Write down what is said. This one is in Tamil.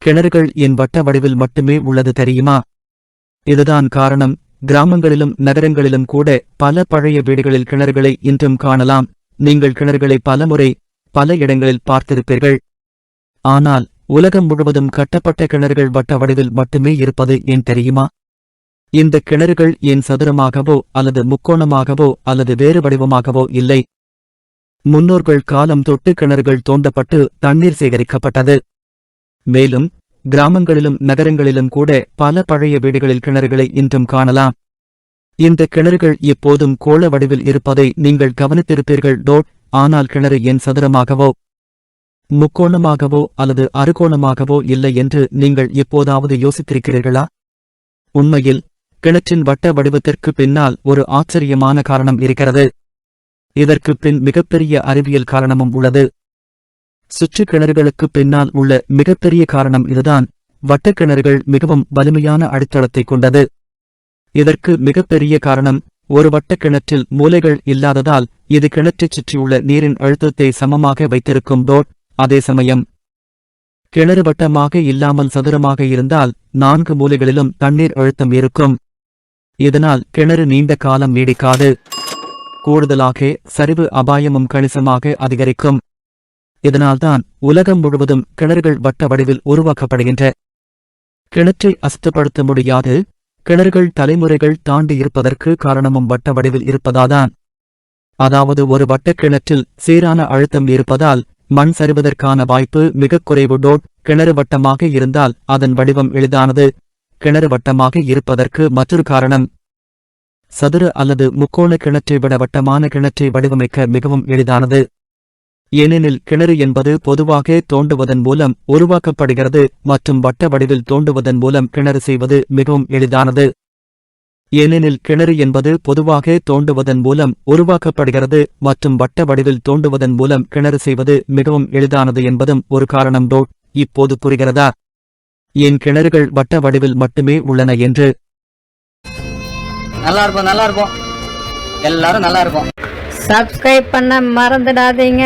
கிணறுகள் என் வட்ட வடிவில் மட்டுமே உள்ளது தெரியுமா? இதுதான் காரணம். கிராமங்களிலும் நகரங்களிலும் கூட பல பழைய வீடுகளில் கிணறுகளை இன்றும் காணலாம். நீங்கள் கிணறுகளை பலமுறை பல இடங்களில் பார்த்திருப்பீர்கள். ஆனால் உலகம் முழுவதும் கட்டப்பட்ட கிணறுகள் வட்ட வடிவில் மட்டுமே இருப்பது ஏன் தெரியுமா? இந்த கிணறுகள் ஏன் சதுரமாகவோ அல்லது முக்கோணமாகவோ அல்லது வேறு வடிவமாகவோ இல்லை. முன்னோர்கள் காலம் தொட்டு கிணறுகள் தோண்டப்பட்டு தண்ணீர் சேகரிக்கப்பட்டது. மேலும் கிராமங்களிலும் நகரங்களிலும் கூட பல பழைய வீடுகளில் கிணறுகளை இன்றும் காணலாம். இந்த கிணறுகள் எப்போதும் கோள வடிவில் இருப்பதை நீங்கள் கவனித்திருப்பீர்கள். ஆனால் கிணறு ஏன் சதுரமாகவோ முக்கோணமாகவோ அல்லது அறுகோணமாகவோ இல்லை என்று நீங்கள் எப்போதாவது யோசித்திருக்கிறீர்களா? உண்மையில் கிணற்றின் வட்ட வடிவத்திற்கு பின்னால் ஒரு ஆச்சரியமான காரணம் இருக்கிறது. இதற்கு பின் மிகப்பெரிய அறிவியல் காரணமும் உள்ளது. சுற்று கிணறுகளுக்கு பின்னால் உள்ள மிகப்பெரிய காரணம் இதுதான். வட்டக்கிணறுகள் மிகவும் வலிமையான அடித்தளத்தை கொண்டது. இதற்கு மிகப்பெரிய காரணம், ஒரு வட்டக்கிணற்றில் மூலைகள் இல்லாததால் இது கிணற்றைச் சுற்றியுள்ள நீரின் அழுத்தத்தை சமமாக வைத்திருக்கும். அதே சமயம் கிணறு வட்டமாக இல்லாமல் சதுரமாக இருந்தால் 4 மூலைகளிலும் தண்ணீர் அழுத்தம் இருக்கும். இதனால் கிணறு நீண்ட காலம் நீடிக்காது. கூடுதலாக சரிவு அபாயமும் கணிசமாக அதிகரிக்கும். இதனால்தான் உலகம் முழுவதும் கிணறுகள் வட்ட வடிவில் உருவாக்கப்படுகின்றன. கிணற்றை அசுத்தப்படுத்த முடியாது. கிணறுகள் தலைமுறைகள் தாண்டி இருப்பதற்கு காரணமும் வட்ட வடிவில் இருப்பதாதான். அதாவது ஒரு வட்ட கிணற்றில் சீரான அழுத்தம் இருப்பதால் மண் சரிவதற்கான வாய்ப்பு மிகக் குறைவு. கிணறு வட்டமாக இருந்தால் அதன் வடிவம் எளிதானது. கிணறு வட்டமாக இருப்பதற்கு மற்றொரு காரணம், சதுர அல்லது முக்கோண கிணற்றை விட வட்டமான கிணற்றை வடிவமைக்க மிகவும் எளிதானது. ஏனெனில் கிணறு என்பது பொதுவாக தோண்டுவதன் மூலம் உருவாக்கப்படுகிறது மற்றும் வட்ட வடிவில் தோண்டுவதன் மூலம் கிணறு செய்வது மிகவும் எளிதானது. ஏனெனில் கிணறு என்பது பொதுவாக தோண்டுவதன் மூலம் உருவாக்கப்படுகிறது மற்றும் வட்ட வடிவில் தோண்டுவதன் மூலம் கிணறு செய்வது மிகவும் எளிதானது என்பதும் ஒரு காரணம். இப்போது புரிகிறதா ஏன் கிணறுகள் வட்ட வடிவில் மட்டுமே உள்ளன என்று? நல்லா இருக்கும், எல்லாரும் நல்லா இருக்கும். சப்ஸ்கிரைப் பண்ண மறந்துடாதீங்க.